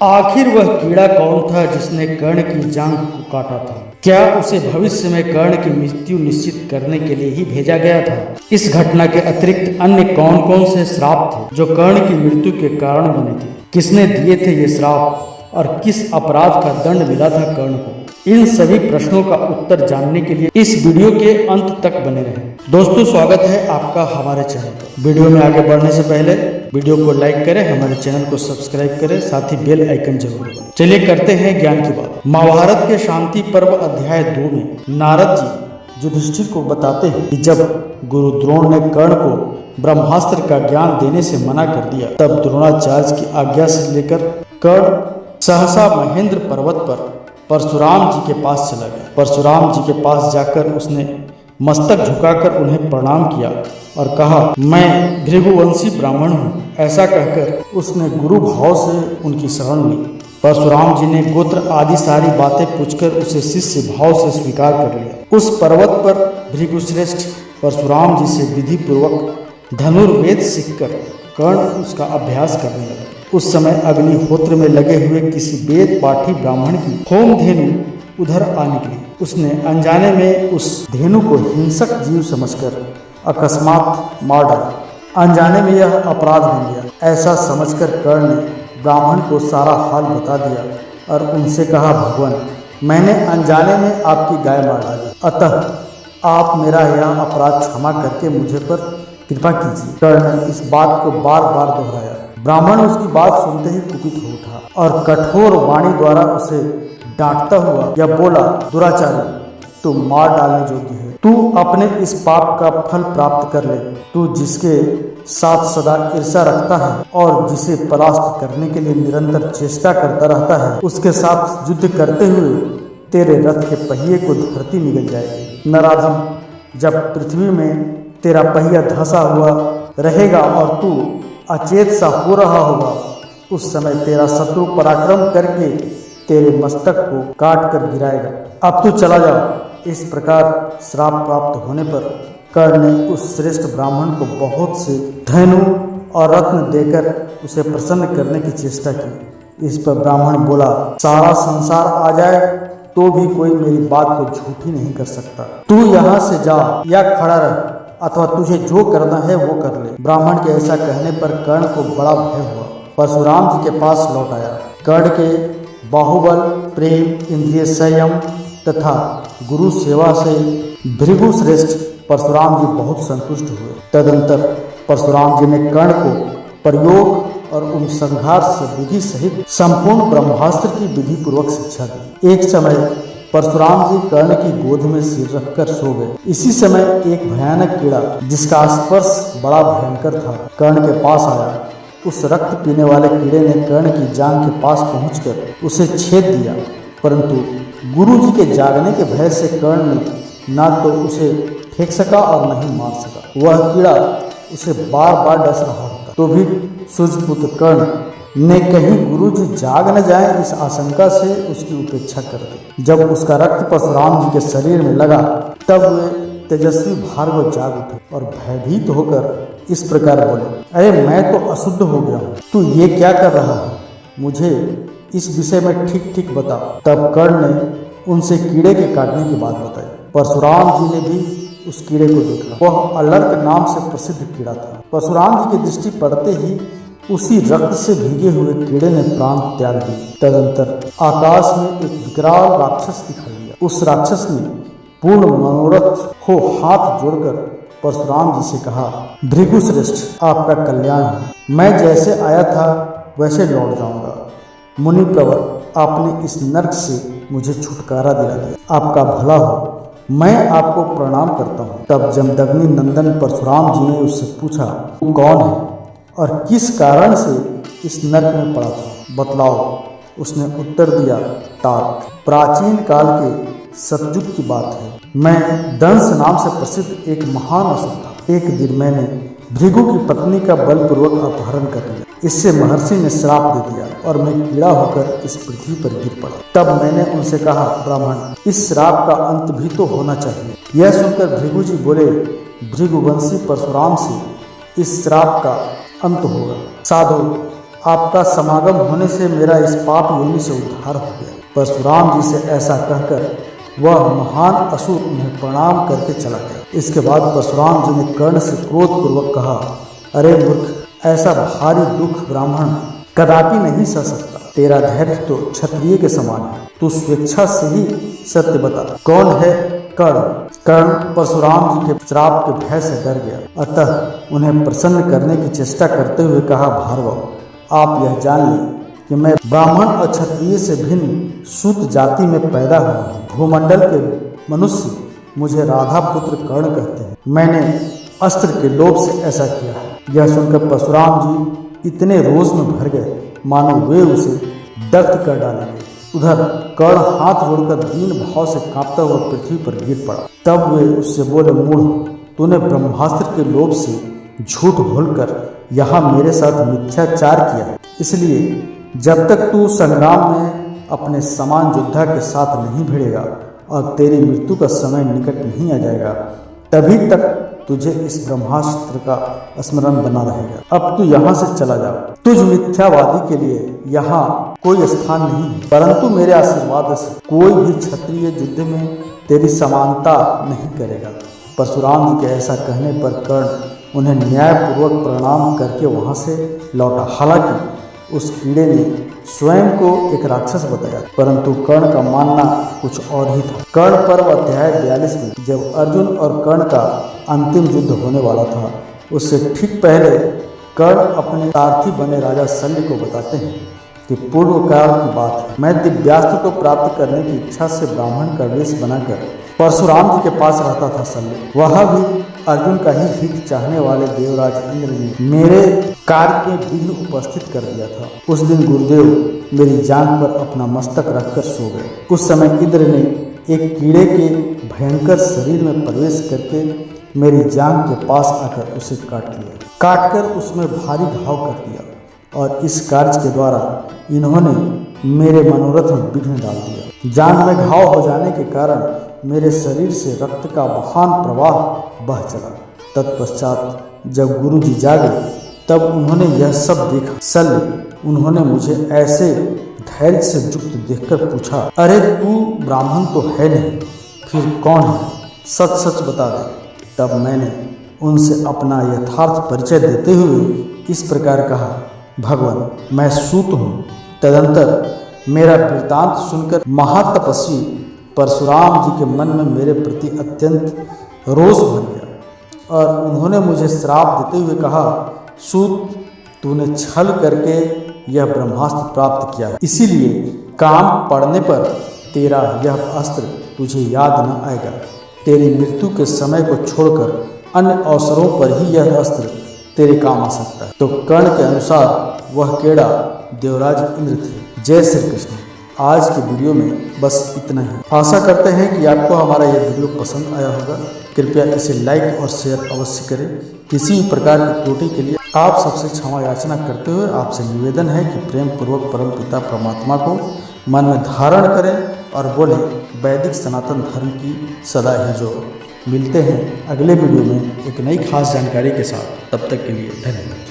आखिर वह कीड़ा कौन था जिसने कर्ण की जांघ को काटा था? क्या उसे भविष्य में कर्ण की मृत्यु निश्चित करने के लिए ही भेजा गया था? इस घटना के अतिरिक्त अन्य कौन कौन से श्राप थे जो कर्ण की मृत्यु के कारण बने थे? किसने दिए थे ये श्राप और किस अपराध का दंड मिला था कर्ण को? इन सभी प्रश्नों का उत्तर जानने के लिए इस वीडियो के अंत तक बने रहें। दोस्तों, स्वागत है आपका हमारे चैनल पर। वीडियो में आगे बढ़ने से पहले वीडियो को लाइक करें, हमारे चैनल को सब्सक्राइब करें, साथ ही बेल आइकन जरूर दबाएं। चलिए करते हैं ज्ञान की बात। महाभारत के शांति पर्व अध्याय 2 में नारद जी युधिष्ठिर को बताते हैं कि जब गुरु द्रोण ने कर्ण को ब्रह्मास्त्र का ज्ञान देने से मना कर दिया, तब द्रोणाचार्य की आज्ञा से लेकर कर्ण सहसा महेंद्र पर्वत पर परशुराम जी के पास चला गया। परशुराम जी के पास जाकर उसने मस्तक झुकाकर उन्हें प्रणाम किया और कहा, मैं भृगुवंशी ब्राह्मण हूँ। ऐसा कहकर उसने गुरु भाव से उनकी शरण ली। परशुराम जी ने गोत्र आदि सारी बातें पूछकर उसे शिष्य भाव से स्वीकार कर लिया। उस पर्वत पर भृगुश्रेष्ठ परशुराम जी से विधि पूर्वक धनुर्वेद सीखकर कर्ण उसका अभ्यास करने लगा। उस समय अग्निहोत्र में लगे हुए किसी वेद पाठी ब्राह्मण की होम धेनु उधर आ निकली। उसने अनजाने में उस धेनु को हिंसक जीव समझकर अकस्मात मार डाला। अनजाने में यह अपराध बन गया। ऐसा समझकर कर्ण ने ब्राह्मण को सारा हाल बता दिया और उनसे कहा, भगवान, मैंने अनजाने में आपकी गाय मार डाली, अतः आप मेरा यह अपराध क्षमा करके मुझे पर कृपा कीजिए। कर्ण ने इस बात को बार बार दोहराया। ब्राह्मण उसकी बात सुनते ही कुपित हो उठा और कठोर वाणी द्वारा उसे डांटता हुआ यह बोला, दुराचारी, तू मार डालने योग्य है। तू अपने इस पाप का फल प्राप्त कर ले। तू जिसके साथ सदा ईर्ष्या रखता है और जिसे परास्त करने के लिए निरंतर चेष्टा करता रहता है, उसके साथ युद्ध करते हुए तेरे रथ के पहिए को धरती निगल जाएगी। नराधम, जब पृथ्वी में तेरा पहिया धंसा हुआ रहेगा और तू अचेत सा हो रहा होगा, उस समय तेरा शत्रु पराक्रम करके तेरे मस्तक को काट कर गिराएगा। अब तू चला जा। इस प्रकार श्राप प्राप्त होने पर कर्ण ने उस श्रेष्ठ ब्राह्मण को बहुत से धनु और रत्न देकर उसे प्रसन्न करने की चेष्टा की। इस पर ब्राह्मण बोला, सारा संसार आ जाए तो भी कोई मेरी बात को झूठी नहीं कर सकता। तू यहाँ से जा या खड़ा रह, अथवा तुझे जो करना है वो कर ले। ब्राह्मण के ऐसा कहने पर कर्ण को बड़ा भय हुआ। परशुराम जी के पास लौट आया। कर्ण के बाहुबल, प्रेम, इंद्रिय संयम तथा गुरु सेवा से भृगुश्रेष्ठ परशुराम जी बहुत संतुष्ट हुए। तदंतर परशुराम जी ने कर्ण को प्रयोग और उन संघार से विधि सहित संपूर्ण ब्रह्मास्त्र की विधि पूर्वक शिक्षा दी। एक समय परशुराम जी कर्ण की गोद में सिर रखकर सो गए। इसी समय एक भयानक कीड़ा जिसका स्पर्श बड़ा भयंकर था कर्ण के पास आया। उस रक्त पीने वाले कीड़े ने कर्ण की जांघ के पास पहुंचकर उसे छेद दिया, परंतु गुरु जी के जागने के भय से कर्ण ने ना तो उसे फेंक सका और नहीं मार सका। वह कीड़ा उसे बार बार डस रहा होता, तो भी सूर्यपुत्र कर्ण ने कहीं गुरु जी जाग न जाए इस आशंका से उसकी उपेक्षा कर दी। जब उसका रक्त परशुराम जी के शरीर में लगा, तब वे तेजस्वी भार्गव जाग उठे और भयभीत होकर इस प्रकार बोले, अरे मैं तो अशुद्ध हो गया हूँ, तू ये क्या कर रहा है? मुझे इस विषय में ठीक ठीक बता। तब कर्ण ने उनसे कीड़े के काटने की बात बताई। परशुराम जी ने भी उस कीड़े को देखा। वह अलर्क नाम से प्रसिद्ध कीड़ा था। परशुराम जी की दृष्टि पड़ते ही उसी रक्त से भीगे हुए कीड़े ने प्राण त्याग दिए। तदंतर आकाश में एक विकराल राक्षस दिखाई दिया। उस राक्षस ने पूर्ण मनोरथ हो हाथ जोड़कर परशुराम जी से कहा, भृगुश्रेष्ठ, आपका कल्याण हो। मैं जैसे आया था वैसे लौट जाऊंगा। मुनि प्रवर, आपने इस नरक से मुझे छुटकारा दिला दिया। आपका भला हो। मैं आपको प्रणाम करता हूँ। तब जमदग्नि नंदन परशुराम जी ने उससे पूछा, तू कौन है और किस कारण से इस नरक में पड़ा था, बतलाओ। उसने उत्तर दिया, तात, प्राचीन काल के सतयुग की बात है। मैं दंस नाम से प्रसिद्ध एक महान असुर था। एक दिन मैंने भृगु की पत्नी का बलपूर्वक अपहरण कर लिया। इससे महर्षि ने श्राप दे दिया और मैं कीड़ा होकर इस पृथ्वी पर गिर पड़ा। तब मैंने उनसे कहा, ब्राह्मण, इस श्राप का अंत भी तो होना चाहिए। यह सुनकर भृगु जी बोले, भृगुवंशी परशुराम से इस श्राप का अंत होगा। साधु, आपका समागम होने से मेरा इस पाप योनि से उद्धार हो गया। परशुराम जी से ऐसा कहकर वह महान असुर उन्हें प्रणाम करके चला गया। इसके बाद परशुराम जी ने कर्ण से क्रोधपूर्वक कहा, अरे मूर्ख, ऐसा भारी दुख ब्राह्मण कदापि नहीं सह सकता। तेरा धैर्य तो क्षत्रिय के समान है। तू स्वेच्छा से ही सत्य बता, कौन है कर्ण? कर्ण परशुराम जी के श्राप के भय से डर गया, अतः उन्हें प्रसन्न करने की चेष्टा करते हुए कहा, भार्गव, आप यह जान लें कि मैं ब्राह्मण और क्षत्रिय से भिन्न सूत जाति में पैदा हुआ हूँ। भूमंडल के मनुष्य मुझे राधा पुत्र कर्ण कहते हैं। मैंने अस्त्र के लोभ से ऐसा किया है। यह सुनकर परशुराम जी इतने रोष में भर गए मानो वे उसे दग्ध कर डालेंगे। उधर कर्ण हाथ जोड़कर दीन भाव से कांपता हुआ पृथ्वी पर गिर पड़ा। तब वे उससे बोले, मूढ़, तूने ब्रह्मास्त्र के लोभ से झूठ बोलकर यहाँ मेरे साथ मिथ्याचार किया। इसलिए जब तक तू संग्राम में अपने समान योद्धा के साथ नहीं भिड़ेगा और तेरी मृत्यु का समय निकट नहीं आ जाएगा, तभी तक तुझे इस ब्रह्मास्त्र का स्मरण बना रहेगा। अब तू यहाँ से चला जा। तुझ मिथ्यावादी के लिए यहाँ कोई स्थान नहीं है, परंतु मेरे आशीर्वाद से कोई भी क्षत्रिय युद्ध में तेरी समानता नहीं करेगा। परशुराम जी के ऐसा कहने पर कर्ण उन्हें न्यायपूर्वक प्रणाम करके वहाँ से लौटा। हालांकि उस कीड़े ने स्वयं को एक राक्षस बताया, परंतु कर्ण का मानना कुछ और ही था। कर्ण पर्व अध्याय 42 में जब अर्जुन और कर्ण का अंतिम युद्ध होने वाला था, उससे ठीक पहले कर्ण अपने सारथी बने राजा शल्य को बताते हैं कि पूर्व काल की बात है, मैं दिव्यास्त्र को प्राप्त करने की इच्छा से ब्राह्मण का वेश बनाकर परशुराम जी के पास रहता था शल्य। वह भी अर्जुन का ही हित चाहने वाले देवराज इंद्र ने मेरे कार्य के विघ्न उपस्थित कर दिया था। उस दिन गुरुदेव मेरी जांघ पर अपना मस्तक रखकर सो गए। उस समय इंद्र ने एक कीड़े के भयंकर शरीर में प्रवेश करके मेरी जांघ के पास आकर उसे काट लिया, काटकर उसमें भारी घाव कर दिया, और इस कार्य के द्वारा इन्होंने मेरे मनोरथ में विघ्न डाल दिया। जांघ में घाव हो जाने के कारण मेरे शरीर से रक्त का महान प्रवाह बह चला। तत्पश्चात जब गुरु जी जागे तब उन्होंने यह सब देखा। शल्य, उन्होंने मुझे ऐसे धैर्य से युक्त देखकर पूछा, अरे तू ब्राह्मण तो है नहीं, फिर कौन है? सच सच बता दे। तब मैंने उनसे अपना यथार्थ परिचय देते हुए इस प्रकार कहा, भगवान, मैं सूत हूँ। तदंतर मेरा वृत्तांत सुनकर महातपस्वी परशुराम जी के मन में मेरे प्रति अत्यंत रोष भर गया और उन्होंने मुझे श्राप देते हुए कहा, सूत, तूने छल करके यह ब्रह्मास्त्र प्राप्त किया, इसीलिए काम पड़ने पर तेरा यह अस्त्र तुझे याद न आएगा। तेरी मृत्यु के समय को छोड़कर अन्य अवसरों पर ही यह अस्त्र तेरे काम आ सकता है। तो कर्ण के अनुसार वह कीड़ा देवराज इंद्र थे। जय श्री कृष्ण। आज की वीडियो में बस इतना ही। आशा करते हैं कि आपको हमारा यह वीडियो पसंद आया होगा। कृपया इसे लाइक और शेयर अवश्य करें। किसी भी प्रकार की त्रुटि के लिए आप सबसे क्षमा याचना करते हुए आपसे निवेदन है कि प्रेम पूर्वक परम पिता परमात्मा को मन में धारण करें और बोले, वैदिक सनातन धर्म की सदा ही जो। मिलते हैं अगले वीडियो में एक नई खास जानकारी के साथ। तब तक के लिए धन्यवाद।